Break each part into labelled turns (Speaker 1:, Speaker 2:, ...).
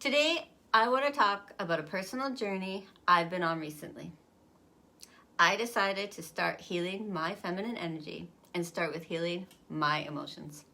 Speaker 1: Today, I want to talk about a personal journey I've been on recently. I decided to start healing my feminine energy and start with healing my emotions.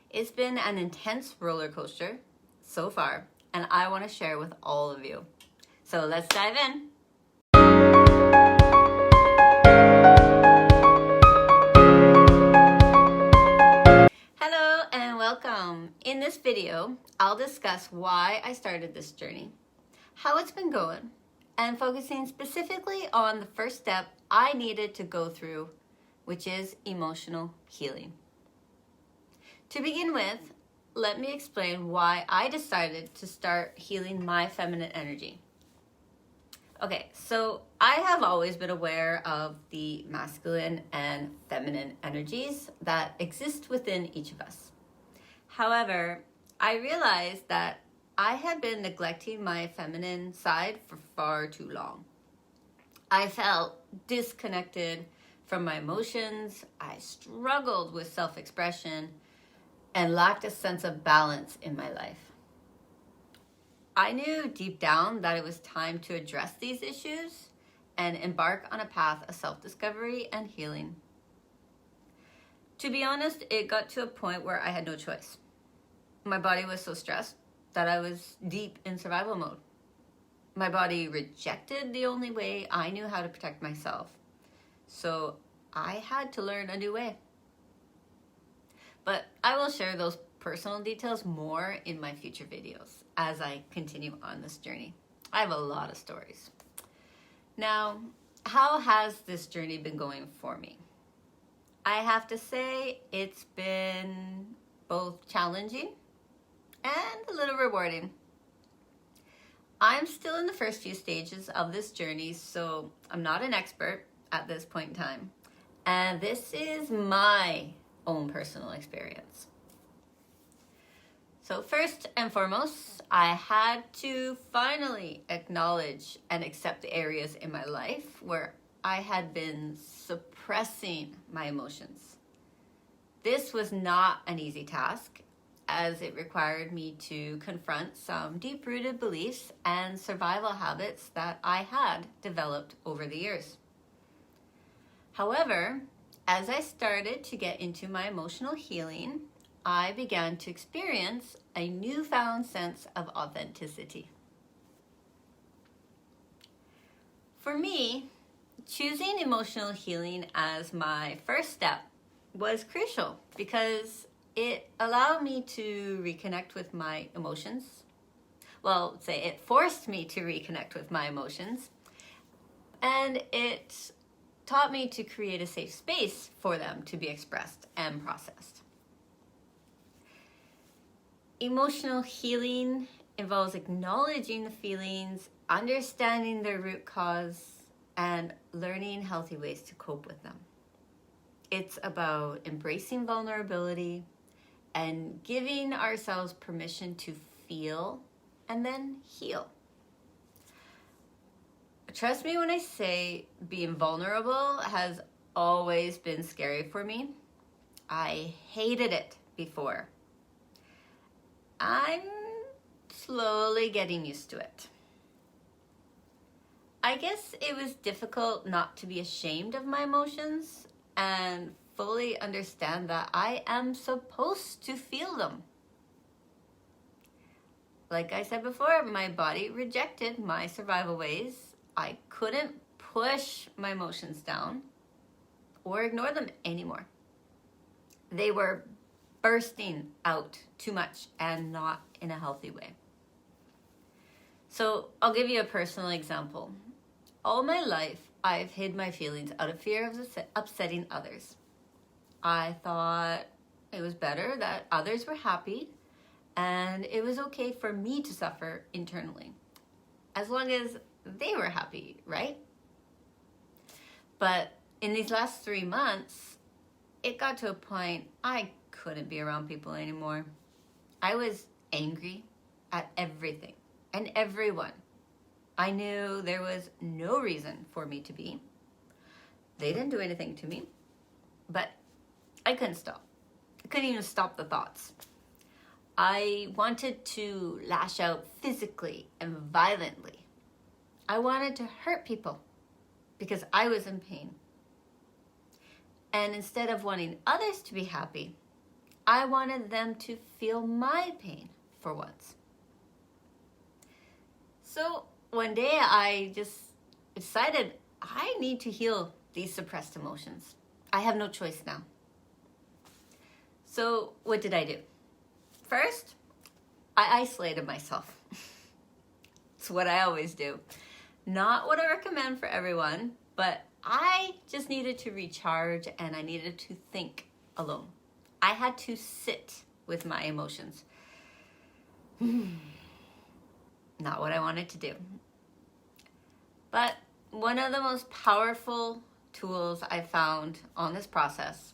Speaker 1: It's been an intense roller coaster so far, and I want to share with all of you. So let's dive in. Hello and welcome. In this video, I'll discuss why I started this journey, how it's been going, and focusing specifically on the first step I needed to go through, which is emotional healing. To begin with, let me explain why I decided to start healing my feminine energy. Okay, so I have always been aware of the masculine and feminine energies that exist within each of us. However, I realized that I had been neglecting my feminine side for far too long. I felt disconnected from my emotions, I struggled with self-expression, and lacked a sense of balance in my life. I knew deep down that it was time to address these issues and embark on a path of self-discovery and healing. To be honest, it got to a point where I had no choice. My body was so stressed that I was deep in survival mode. My body rejected the only way I knew how to protect myself. So I had to learn a new way. But I will share those personal details more in my future videos as I continue on this journey. I have a lot of stories. Now, how has this journey been going for me? I have to say it's been both challenging and a little rewarding. I'm still in the first few stages of this journey, so I'm not an expert at this point in time. And this is my own personal experience. So first and foremost, I had to finally acknowledge and accept the areas in my life where I had been suppressing my emotions. This was not an easy task, as it required me to confront some deep-rooted beliefs and survival habits that I had developed over the years. However, as I started to get into my emotional healing, I began to experience a newfound sense of authenticity. For me, choosing emotional healing as my first step was crucial because it allowed me to reconnect with my emotions. Well, say it forced me to reconnect with my emotions, and it taught me to create a safe space for them to be expressed and processed. Emotional healing involves acknowledging the feelings, understanding their root cause, and learning healthy ways to cope with them. It's about embracing vulnerability and giving ourselves permission to feel and then heal. Trust me when I say being vulnerable has always been scary for me. I hated it before. I'm slowly getting used to it. I guess it was difficult not to be ashamed of my emotions and fully understand that I am supposed to feel them. Like I said before, my body rejected my survival ways. I couldn't push my emotions down or ignore them anymore. They were bursting out too much and not in a healthy way. So I'll give you a personal example. All my life, I've hid my feelings out of fear of upsetting others. I thought it was better that others were happy and it was okay for me to suffer internally, as long as they were happy, right? But in these last 3 months, it got to a point I couldn't be around people anymore. I was angry at everything and everyone. I knew there was no reason for me to be. They didn't do anything to me, but I couldn't stop. I couldn't even stop the thoughts. I wanted to lash out physically and violently. I wanted to hurt people because I was in pain. And instead of wanting others to be happy, I wanted them to feel my pain for once. So one day I just decided I need to heal these suppressed emotions. I have no choice now. So what did I do? First, I isolated myself. It's what I always do. Not what I recommend for everyone, but I just needed to recharge and I needed to think alone. I had to sit with my emotions. Not what I wanted to do. But one of the most powerful tools I found on this process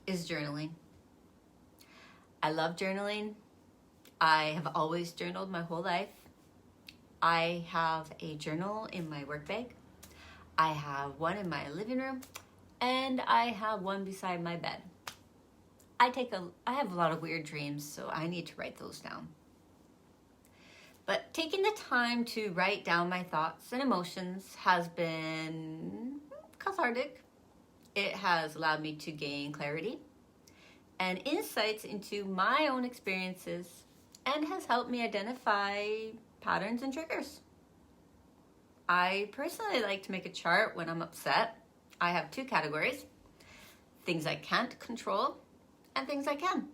Speaker 1: is journaling. I love journaling. I have always journaled my whole life. I have a journal in my work bag. I have one in my living room, and I have one beside my bed. I have a lot of weird dreams, so I need to write those down. But taking the time to write down my thoughts and emotions has been cathartic. It has allowed me to gain clarity and insights into my own experiences and has helped me identify patterns and triggers. I personally like to make a chart when I'm upset. I have 2 categories: things I can't control and things I can.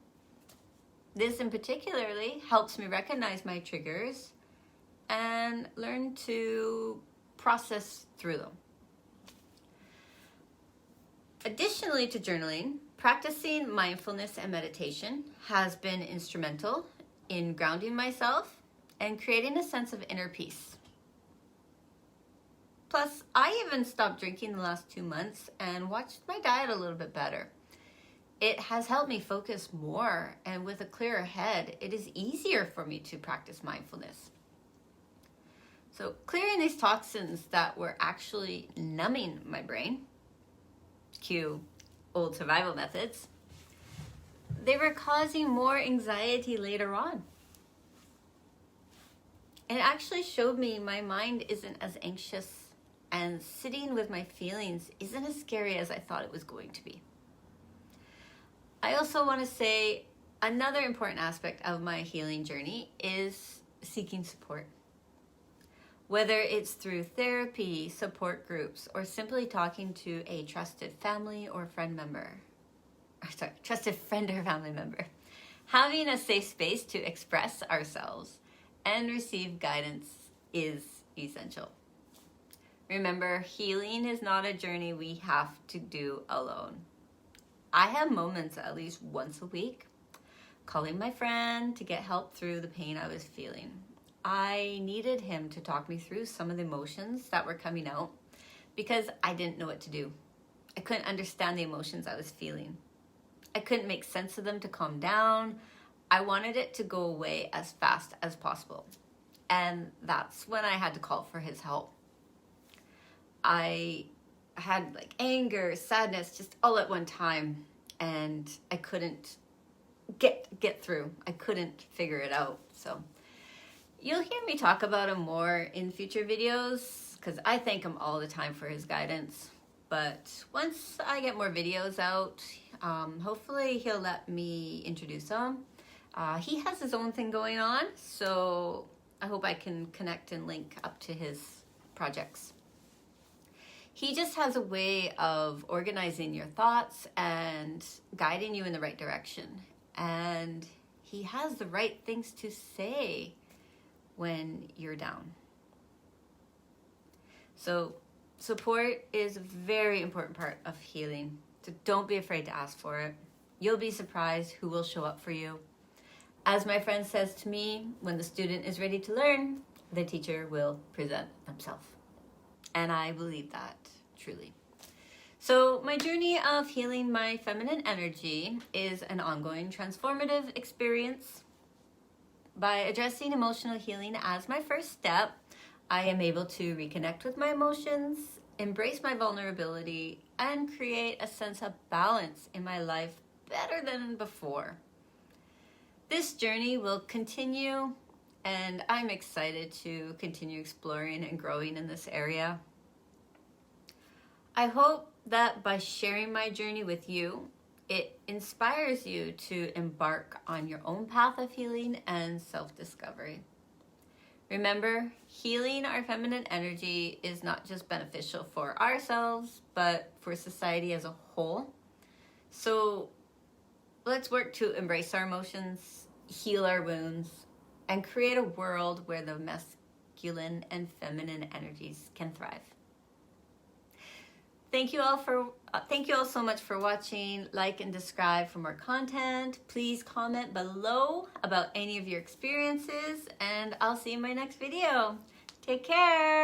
Speaker 1: This in particularly helps me recognize my triggers and learn to process through them. Additionally to journaling, practicing mindfulness and meditation has been instrumental in grounding myself and creating a sense of inner peace. Plus, I even stopped drinking the last 2 months and watched my diet a little bit better. It has helped me focus more, and with a clearer head, it is easier for me to practice mindfulness. So clearing these toxins that were actually numbing my brain, cue old survival methods, they were causing more anxiety later on. It actually showed me my mind isn't as anxious and sitting with my feelings isn't as scary as I thought it was going to be. I also want to say another important aspect of my healing journey is seeking support. Whether it's through therapy, support groups, or simply talking to a trusted family or friend member. Trusted friend or family member. Having a safe space to express ourselves and receive guidance is essential. Remember, healing is not a journey we have to do alone. I have moments at least once a week calling my friend to get help through the pain I was feeling. I needed him to talk me through some of the emotions that were coming out because I didn't know what to do. I couldn't understand the emotions I was feeling. I couldn't make sense of them to calm down. I wanted it to go away as fast as possible. And that's when I had to call for his help. I had like anger, sadness, just all at one time, and I couldn't get through. I couldn't figure it out. So you'll hear me talk about him more in future videos because I thank him all the time for his guidance. But once I get more videos out, hopefully he'll let me introduce him. He has his own thing going on, so I hope I can connect and link up to his projects. He just has a way of organizing your thoughts and guiding you in the right direction. And he has the right things to say when you're down. So support is a very important part of healing. So don't be afraid to ask for it. You'll be surprised who will show up for you. As my friend says to me, when the student is ready to learn, the teacher will present themselves. And I believe that, truly. So my journey of healing my feminine energy is an ongoing transformative experience. By addressing emotional healing as my first step, I am able to reconnect with my emotions, embrace my vulnerability, and create a sense of balance in my life better than before. This journey will continue, and I'm excited to continue exploring and growing in this area. I hope that by sharing my journey with you, it inspires you to embark on your own path of healing and self-discovery. Remember, healing our feminine energy is not just beneficial for ourselves, but for society as a whole. So let's work to embrace our emotions, heal our wounds, and create a world where the masculine and feminine energies can thrive. Thank you all so much for watching. Like and subscribe for more content. Please comment below about any of your experiences, and I'll see you in my next video. Take care.